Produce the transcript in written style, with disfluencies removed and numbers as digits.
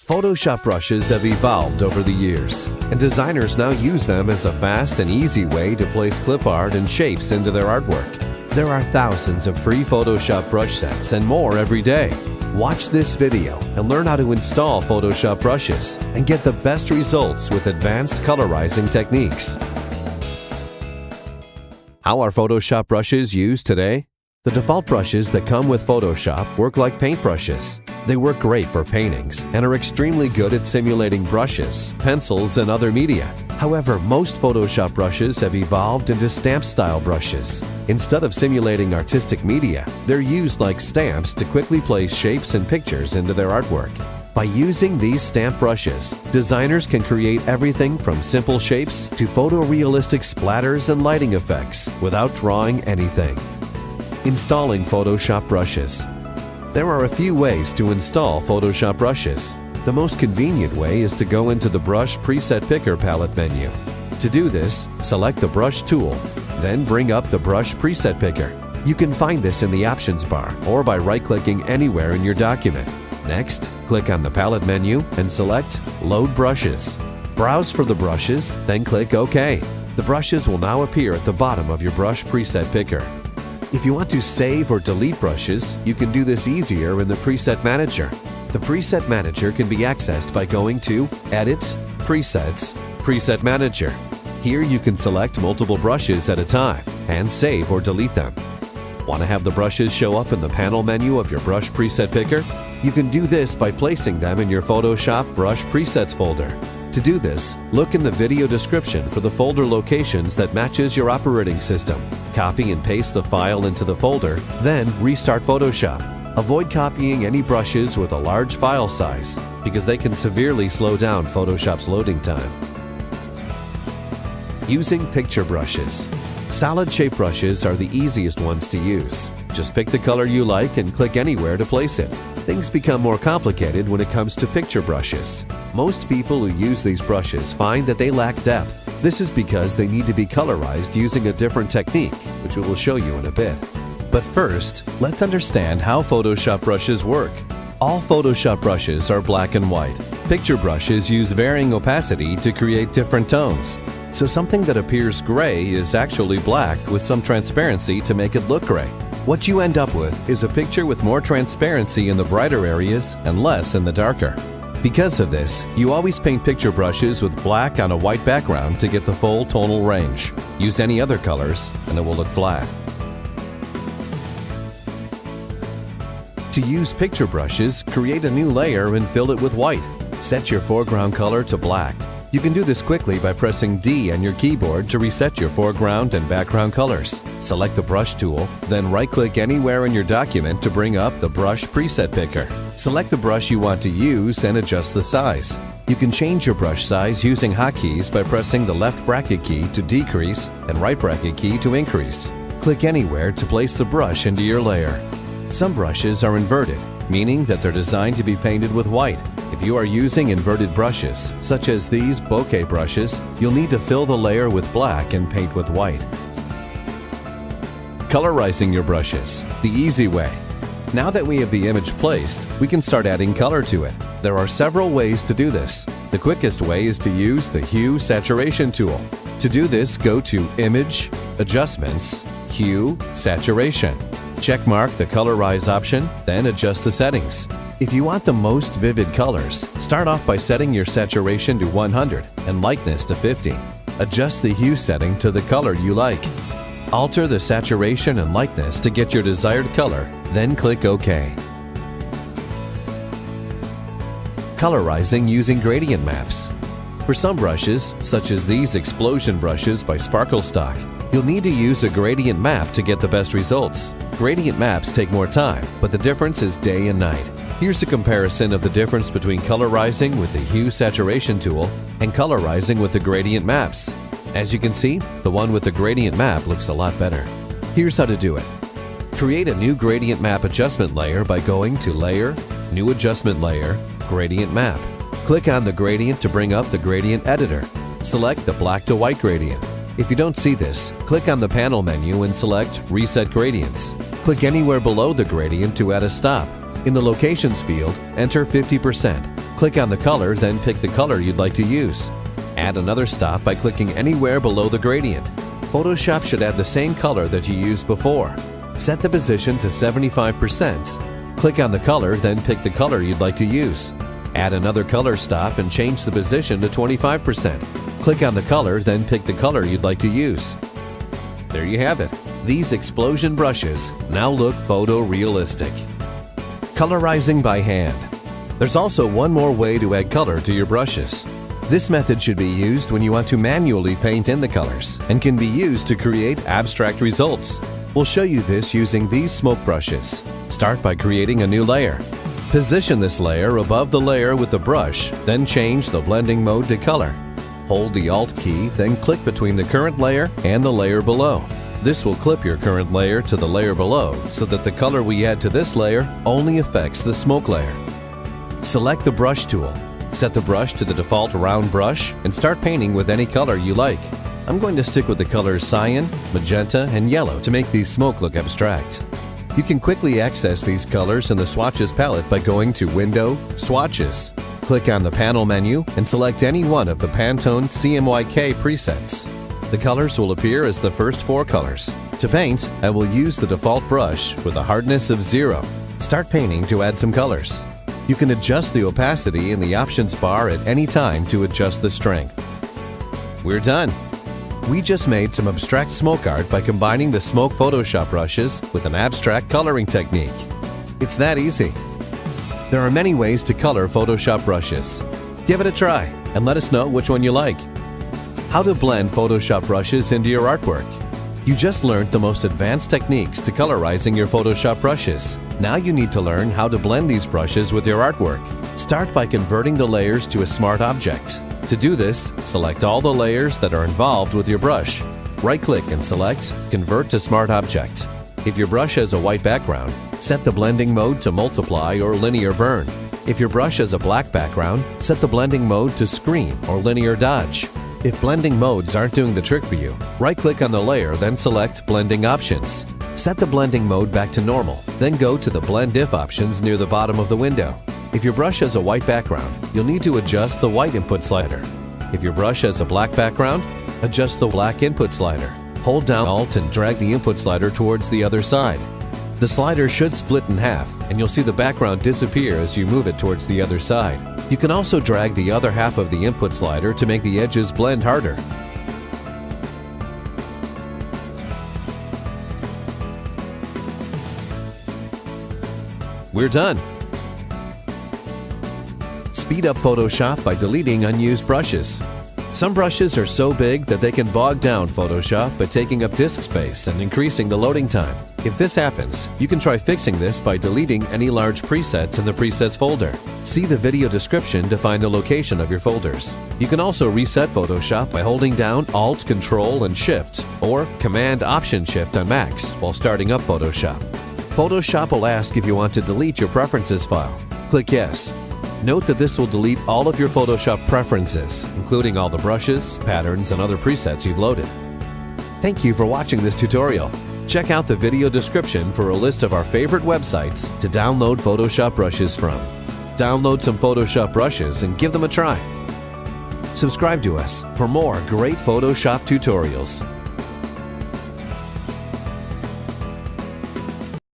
Photoshop brushes have evolved over the years, and designers now use them as a fast and easy way to place clip art and shapes into their artwork. There are thousands of free Photoshop brush sets and more every day. Watch this video and learn how to install Photoshop brushes and get the best results with advanced colorizing techniques. How are Photoshop brushes used today? The default brushes that come with Photoshop work like paintbrushes. They work great for paintings and are extremely good at simulating brushes, pencils, and other media. However, most Photoshop brushes have evolved into stamp-style brushes. Instead of simulating artistic media, they're used like stamps to quickly place shapes and pictures into their artwork. By using these stamp brushes, designers can create everything from simple shapes to photorealistic splatters and lighting effects without drawing anything. Installing Photoshop brushes. There are a few ways to install Photoshop brushes. The most convenient way is to go into the Brush Preset Picker palette menu. To do this, select the Brush tool, then bring up the Brush Preset Picker. You can find this in the Options bar or by right-clicking anywhere in your document. Next, click on the palette menu and select Load Brushes. Browse for the brushes, then click OK. The brushes will now appear at the bottom of your Brush Preset Picker. If you want to save or delete brushes, you can do this easier in the Preset Manager. The Preset Manager can be accessed by going to Edit, Presets, Preset Manager. Here you can select multiple brushes at a time and save or delete them. Want to have the brushes show up in the panel menu of your Brush Preset Picker? You can do this by placing them in your Photoshop Brush Presets folder. To do this, look in the video description for the folder locations that matches your operating system. Copy and paste the file into the folder, then restart Photoshop. Avoid copying any brushes with a large file size because they can severely slow down Photoshop's loading time. Using picture brushes. Solid shape brushes are the easiest ones to use. Just pick the color you like and click anywhere to place it. Things become more complicated when it comes to picture brushes. Most people who use these brushes find that they lack depth. This is because they need to be colorized using a different technique, which we will show you in a bit. But first, let's understand how Photoshop brushes work. All Photoshop brushes are black and white. Picture brushes use varying opacity to create different tones. So something that appears gray is actually black with some transparency to make it look gray. What you end up with is a picture with more transparency in the brighter areas and less in the darker. Because of this, you always paint picture brushes with black on a white background to get the full tonal range. Use any other colors and it will look flat. To use picture brushes, create a new layer and fill it with white. Set your foreground color to black. You can do this quickly by pressing D on your keyboard to reset your foreground and background colors. Select the Brush tool, then right-click anywhere in your document to bring up the Brush Preset Picker. Select the brush you want to use and adjust the size. You can change your brush size using hotkeys by pressing the left bracket key to decrease and right bracket key to increase. Click anywhere to place the brush into your layer. Some brushes are inverted, meaning that they're designed to be painted with white. If you are using inverted brushes, such as these bokeh brushes, you'll need to fill the layer with black and paint with white. Colorizing your brushes, the easy way. Now that we have the image placed, we can start adding color to it. There are several ways to do this. The quickest way is to use the Hue Saturation tool. To do this, go to Image, Adjustments, Hue, Saturation. Checkmark the Colorize option, then adjust the settings. If you want the most vivid colors, start off by setting your saturation to 100 and lightness to 50. Adjust the hue setting to the color you like. Alter the saturation and lightness to get your desired color, then click OK. Colorizing using gradient maps. For some brushes, such as these explosion brushes by Sparkle Stock, you'll need to use a gradient map to get the best results. Gradient maps take more time, but the difference is day and night. Here's a comparison of the difference between colorizing with the Hue Saturation tool and colorizing with the gradient maps. As you can see, the one with the gradient map looks a lot better. Here's how to do it. Create a new gradient map adjustment layer by going to Layer, New Adjustment Layer, Gradient Map. Click on the gradient to bring up the gradient editor. Select the black to white gradient. If you don't see this, click on the panel menu and select Reset Gradients. Click anywhere below the gradient to add a stop. In the Locations field, enter 50%. Click on the color, then pick the color you'd like to use. Add another stop by clicking anywhere below the gradient. Photoshop should add the same color that you used before. Set the position to 75%. Click on the color, then pick the color you'd like to use. Add another color stop and change the position to 25%. Click on the color, then pick the color you'd like to use. There you have it. These explosion brushes now look photorealistic. Colorizing by hand. There's also one more way to add color to your brushes. This method should be used when you want to manually paint in the colors and can be used to create abstract results. We'll show you this using these smoke brushes. Start by creating a new layer. Position this layer above the layer with the brush, then change the blending mode to color. Hold the Alt key, then click between the current layer and the layer below. This will clip your current layer to the layer below so that the color we add to this layer only affects the smoke layer. Select the brush tool. Set the brush to the default round brush and start painting with any color you like. I'm going to stick with the colors cyan, magenta, and yellow to make these smoke look abstract. You can quickly access these colors in the Swatches palette by going to Window, Swatches. Click on the panel menu and select any one of the Pantone CMYK presets. The colors will appear as the first 4 colors. To paint, I will use the default brush with a hardness of 0. Start painting to add some colors. You can adjust the opacity in the options bar at any time to adjust the strength. We're done! We just made some abstract smoke art by combining the smoke Photoshop brushes with an abstract coloring technique. It's that easy. There are many ways to color Photoshop brushes. Give it a try and let us know which one you like. How to blend Photoshop brushes into your artwork. You just learned the most advanced techniques to colorizing your Photoshop brushes. Now you need to learn how to blend these brushes with your artwork. Start by converting the layers to a smart object. To do this, select all the layers that are involved with your brush. Right-click and select Convert to Smart Object. If your brush has a white background, set the blending mode to Multiply or Linear Burn. If your brush has a black background, set the blending mode to Screen or Linear Dodge. If blending modes aren't doing the trick for you, right-click on the layer, then select Blending Options. Set the blending mode back to normal, then go to the Blend If options near the bottom of the window. If your brush has a white background, you'll need to adjust the white input slider. If your brush has a black background, adjust the black input slider. Hold down Alt and drag the input slider towards the other side. The slider should split in half, and you'll see the background disappear as you move it towards the other side. You can also drag the other half of the input slider to make the edges blend harder. We're done! Speed up Photoshop by deleting unused brushes. Some brushes are so big that they can bog down Photoshop by taking up disk space and increasing the loading time. If this happens, you can try fixing this by deleting any large presets in the Presets folder. See the video description to find the location of your folders. You can also reset Photoshop by holding down Alt, Control, and Shift, or Command Option Shift on Macs while starting up Photoshop. Photoshop will ask if you want to delete your preferences file. Click Yes. Note that this will delete all of your Photoshop preferences, including all the brushes, patterns, and other presets you've loaded. Thank you for watching this tutorial. Check out the video description for a list of our favorite websites to download Photoshop brushes from. Download some Photoshop brushes and give them a try. Subscribe to us for more great Photoshop tutorials.